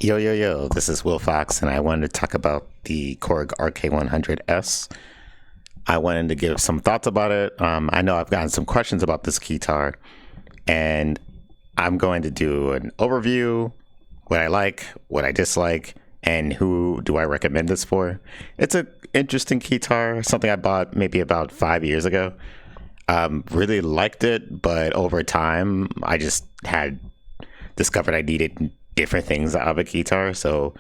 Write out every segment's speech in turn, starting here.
Yo, yo, yo, this is Willfox, and I wanted to talk about the Korg RK100S. I wanted to give some thoughts about it. I know I've gotten some questions about this Keytar, and I'm going to do an overview, what I like, what I dislike, and who do I recommend this for. It's an interesting Keytar, something I bought maybe about 5 years ago. Really liked it, but over time, I just had discovered I needed different things out of a Keytar. So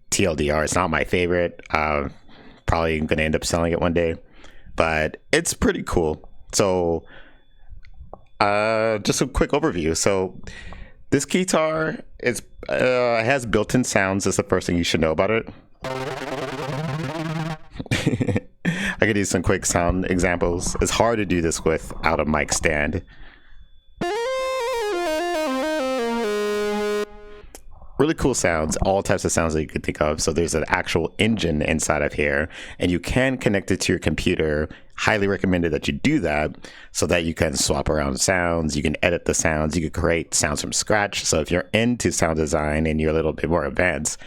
TLDR, it's not my favorite. Probably going to end up selling it one day, but it's pretty cool. So just a quick overview. So this Keytar is has built-in sounds. That's the first thing you should know about it. I could use some quick sound examples. It's hard to do this without a mic stand. Really cool sounds, all types of sounds that you could think of. So there's an actual engine inside of here, and you can connect it to your computer. Highly recommended that you do that so that you can swap around sounds, you can edit the sounds, you can create sounds from scratch. So if you're into sound design and you're a little bit more advanced,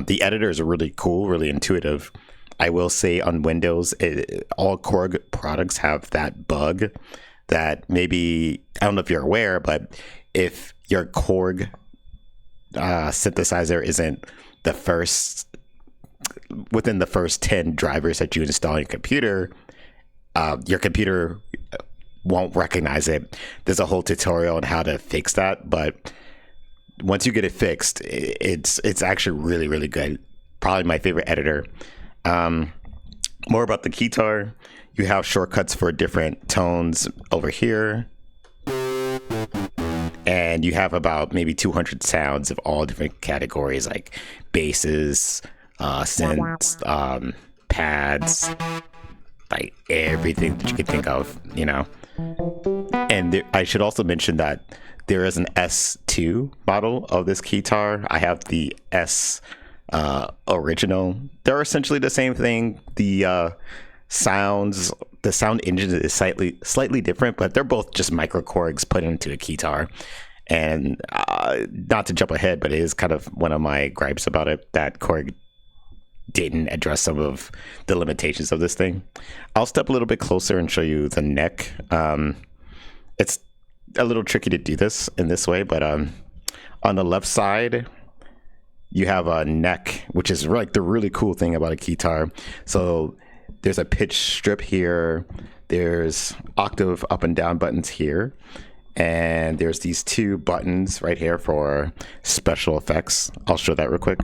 the editor is really cool, really intuitive. I will say on Windows, all Korg products have that bug that maybe, I don't know if you're aware, but if your Korg synthesizer isn't the first within the first 10 drivers that you install on your computer won't recognize it. There's a whole tutorial on how to fix that, but once you get it fixed, it's actually really, really good. Probably my favorite editor. More about the Keytar. You have shortcuts for different tones over here, and you have about maybe 200 sounds of all different categories, like basses, synths, pads, like everything that you could think of, you know. And I should also mention that there is an S2 model of this Keytar. I have the S original. They're essentially the same thing. The sound engine is slightly different, but they're both just micro Korgs put into a Keytar. And not to jump ahead, but it is kind of one of my gripes about it that Korg didn't address some of the limitations of this thing. I'll step a little bit closer and show you the neck. It's a little tricky to do this in this way, but on the left side, you have a neck, which is like the really cool thing about a Keytar. So there's a pitch strip here. There's octave up and down buttons here. And there's these two buttons right here for special effects. I'll show that real quick.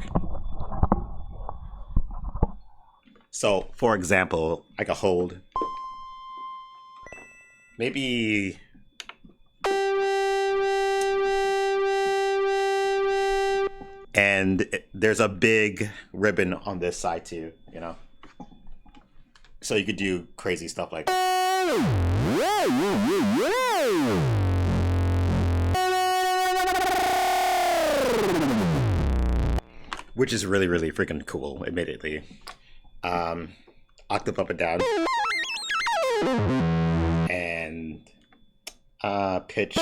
So, for example, I could hold maybe and there's a big ribbon on this side too, you know. So you could do crazy stuff like which is really, really freaking cool, admittedly. Octave up and down. And pitch.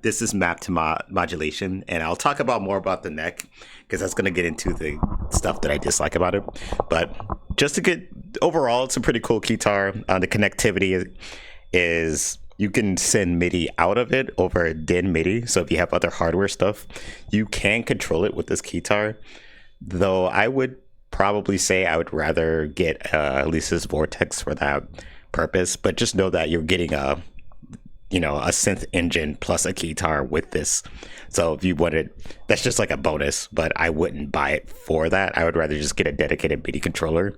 This is mapped to modulation, and I'll talk about more about the neck because that's going to get into the stuff that I dislike about it. But just to get overall, it's a pretty cool Keytar. The connectivity is you can send MIDI out of it over DIN MIDI. So if you have other hardware stuff, you can control it with this Keytar. Though I would probably say I would rather get Lisa's Vortex for that purpose. But just know that you're getting a synth engine plus a Keytar with this. So if you wanted, that's just like a bonus, but I wouldn't buy it for that. I would rather just get a dedicated MIDI controller.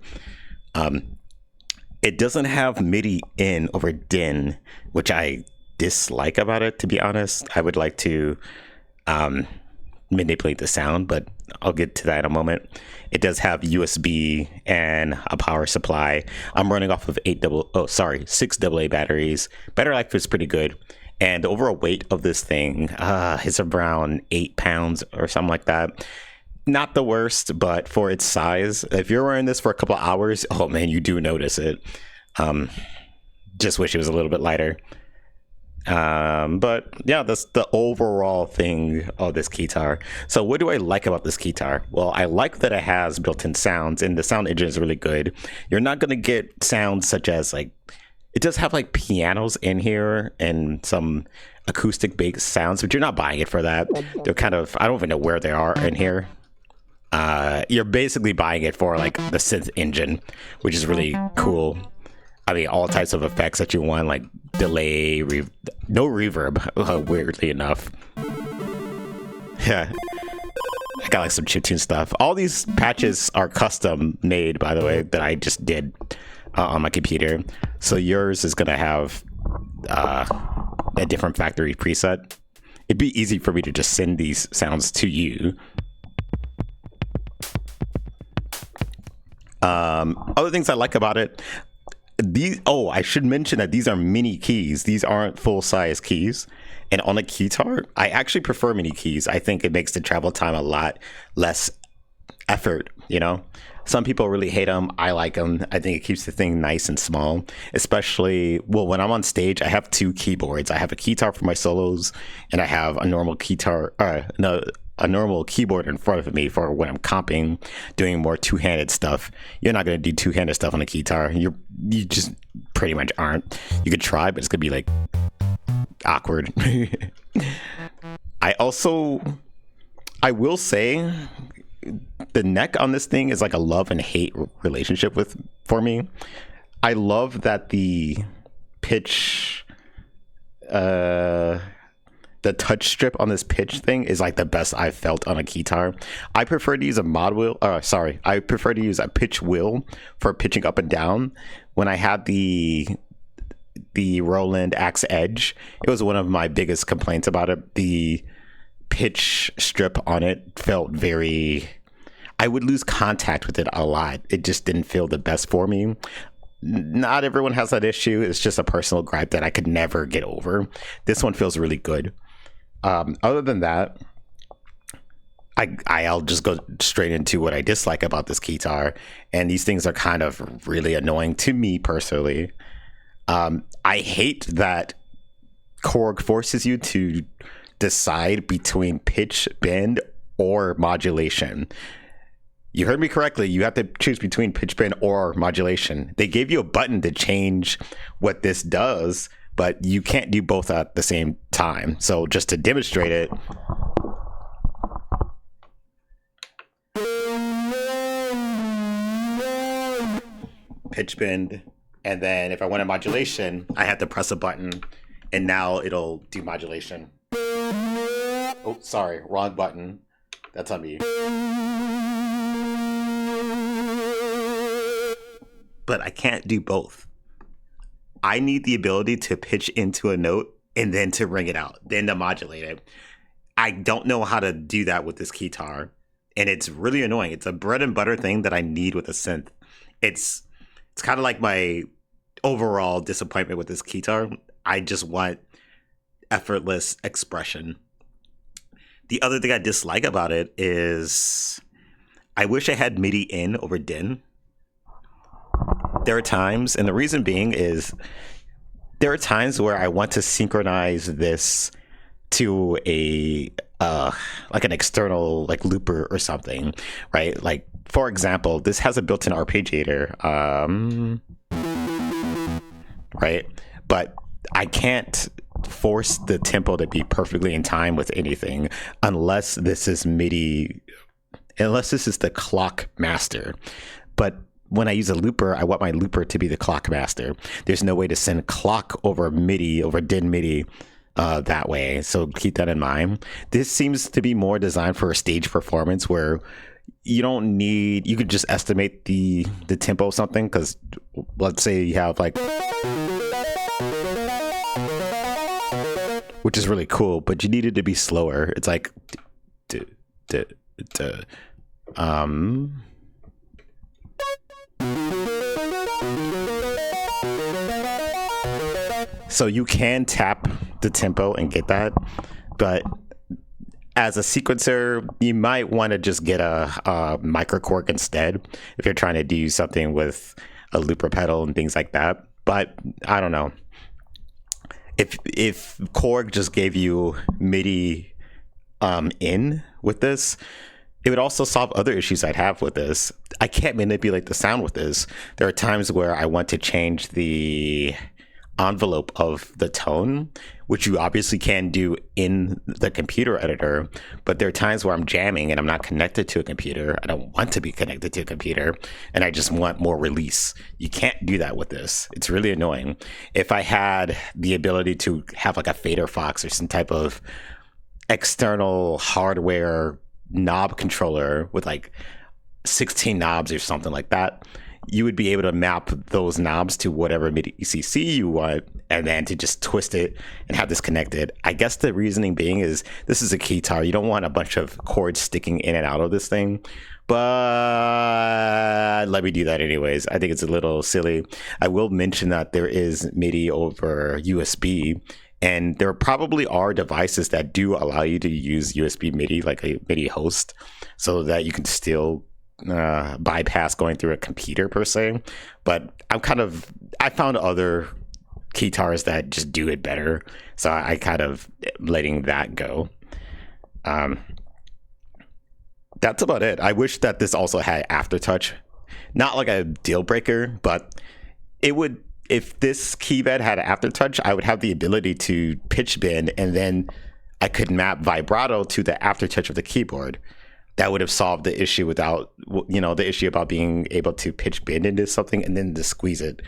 It doesn't have MIDI in over DIN, which I dislike about it, to be honest. I would like to manipulate the sound, but I'll get to that in a moment. It does have USB and a power supply. I'm running off of 6 AA batteries. Battery life is pretty good. And the overall weight of this thing is around 8 pounds or something like that. Not the worst, but for its size, if you're wearing this for a couple of hours, oh man, you do notice it. Just wish it was a little bit lighter. But yeah, that's the overall thing of this Keytar. So what do I like about this Keytar? Well, I like that it has built-in sounds, and the sound engine is really good. You're not going to get sounds such as like, it does have like pianos in here and some acoustic based sounds, but you're not buying it for that. They're kind of, I don't even know where they are in here. You're basically buying it for like the synth engine, which is really cool. I mean, all types of effects that you want, like delay, no reverb, weirdly enough. Yeah, I got like some chiptune stuff. All these patches are custom made, by the way, that I just did on my computer. So yours is gonna have a different factory preset. It'd be easy for me to just send these sounds to you. Other things I like about it, I should mention that these are mini keys. These aren't full-size keys. And on a Keytar, I actually prefer mini keys. I think it makes the travel time a lot less effort, you know? Some people really hate them. I like them. I think it keeps the thing nice and small, especially, well, when I'm on stage, I have two keyboards. I have a Keytar for my solos, and I have a normal a normal keyboard in front of me for when I'm comping, doing more two-handed stuff. You're not going to do two-handed stuff on a Keytar. You just pretty much aren't. You could try, but it's going to be like awkward. I will say the neck on this thing is like a love and hate relationship for me. I love that the pitch, the touch strip on this pitch thing is like the best I've felt on a Keytar. I prefer to use a mod wheel. I prefer to use a pitch wheel for pitching up and down. When I had the Roland Axe Edge, it was one of my biggest complaints about it. The pitch strip on it felt I would lose contact with it a lot. It just didn't feel the best for me. Not everyone has that issue. It's just a personal gripe that I could never get over. This one feels really good. Other than that, I'll just go straight into what I dislike about this Keytar. And these things are kind of really annoying to me personally. I hate that Korg forces you to decide between pitch, bend, or modulation. You heard me correctly. You have to choose between pitch bend or modulation. They gave you a button to change what this does, but you can't do both at the same time. So just to demonstrate it, pitch bend, and then if I want a modulation, I have to press a button, and now it'll do modulation. Oh, sorry, wrong button. That's on me. But I can't do both. I need the ability to pitch into a note and then to ring it out, then to modulate it. I don't know how to do that with this Keytar, and it's really annoying. It's a bread and butter thing that I need with a synth. It's kind of like my overall disappointment with this Keytar. I just want effortless expression. The other thing I dislike about it is I wish I had MIDI in over DIN. There are times, and the reason being is there are times where I want to synchronize this to a like an external like looper or something, right? Like for example, this has a built-in arpeggiator, right? But I can't force the tempo to be perfectly in time with anything unless this is MIDI, unless this is the clock master. But when I use a looper, I want my looper to be the clock master. There's no way to send clock over MIDI, over DIN MIDI that way. So keep that in mind. This seems to be more designed for a stage performance where you don't need, you could just estimate the tempo of something. Because let's say you have like, which is really cool, but you need it to be slower. It's like, so you can tap the tempo and get that, but as a sequencer, you might want to just get a micro Korg instead if you're trying to do something with a looper pedal and things like that. But I don't know. if Korg just gave you MIDI in with this, it would also solve other issues I'd have with this. I can't manipulate the sound with this. There are times where I want to change the envelope of the tone, which you obviously can do in the computer editor, but there are times where I'm jamming and I'm not connected to a computer. I don't want to be connected to a computer, and I just want more release. You can't do that with this. It's really annoying. If I had the ability to have like a fader Fox or some type of external hardware knob controller with like 16 knobs or something like that, you would be able to map those knobs to whatever MIDI ECC you want, and then to just twist it and have this connected. I guess the reasoning being is this is a Keytar. You don't want a bunch of cords sticking in and out of this thing, but let me do that anyways. I think it's a little silly. I will mention that there is MIDI over USB, and there probably are devices that do allow you to use USB MIDI, like a MIDI host, so that you can still bypass going through a computer per se. But I found other Keytars that just do it better, so I kind of letting that go. That's about it. I wish that this also had aftertouch. Not like a deal breaker, but it would. If this keypad had aftertouch, I would have the ability to pitch bend, and then I could map vibrato to the aftertouch of the keyboard. That would have solved the issue without, the issue about being able to pitch bend into something and then to squeeze it.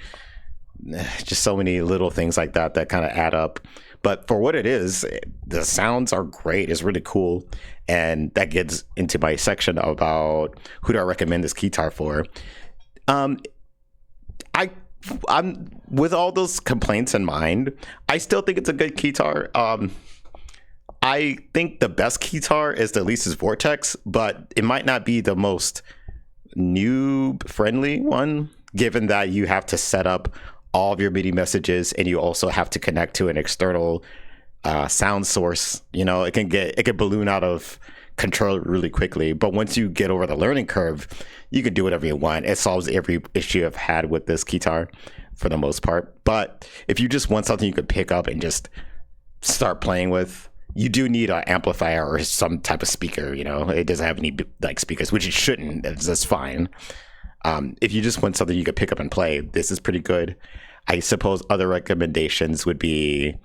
Just so many little things like that kind of add up. But for what it is, the sounds are great. It's really cool. And that gets into my section about who do I recommend this Keytar for. I'm with all those complaints in mind, I still think it's a good Keytar. I think the best Keytar is the Alesis Vortex, but it might not be the most noob-friendly one, given that you have to set up all of your MIDI messages and you also have to connect to an external sound source. It can balloon out of control really quickly, but once you get over the learning curve, you can do whatever you want. It solves every issue I've had with this Keytar for the most part. But if you just want something you could pick up and just start playing with, you do need an amplifier or some type of speaker. It doesn't have any speakers, which it shouldn't. That's fine. If you just want something you could pick up and play, this is pretty good. I suppose other recommendations would be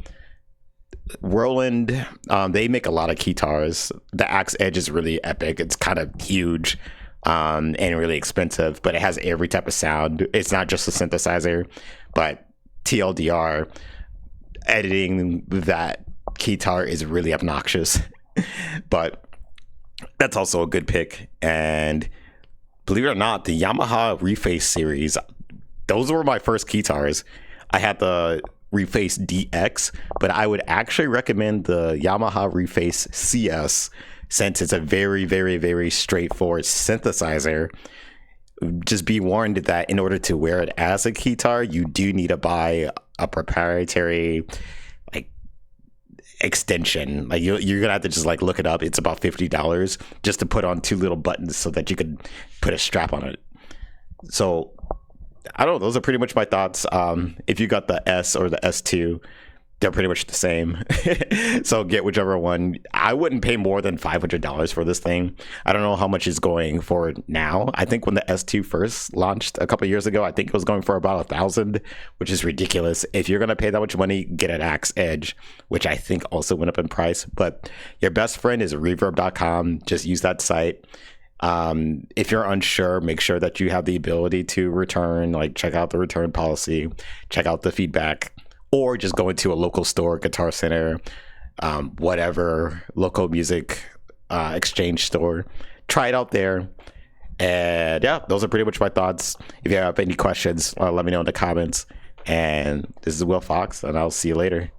Roland. They make a lot of Keytars. The Axe Edge is really epic. It's kind of huge and really expensive, but it has every type of sound. It's not just a synthesizer, but TLDR, editing that Keytar is really obnoxious. But that's also a good pick. And believe it or not, the Yamaha Reface series, those were my first Keytars. I had the Reface DX, but I would actually recommend the Yamaha Reface CS, since it's a very, very, very straightforward synthesizer. Just be warned that in order to wear it as a Keytar, you do need to buy a proprietary extension. You're gonna have to just look it up. It's about $50 just to put on two little buttons so that you could put a strap on it. So I don't know, those are pretty much my thoughts. If you got the S or the S2, they're pretty much the same. So get whichever one. I wouldn't pay more than $500 for this thing. I don't know how much it's going for now. I think when the S2 first launched a couple of years ago, I think it was going for about $1,000, which is ridiculous. If you're gonna pay that much money, get an Axe Edge, which I think also went up in price. But your best friend is reverb.com. Just use that site. If you're unsure, make sure that you have the ability to return. Check out the return policy, check out the feedback, or just go into a local store, Guitar Center, whatever local music exchange store. Try it out there. And yeah, those are pretty much my thoughts. If you have any questions, let me know in the comments. And this is Willfox, and I'll see you later.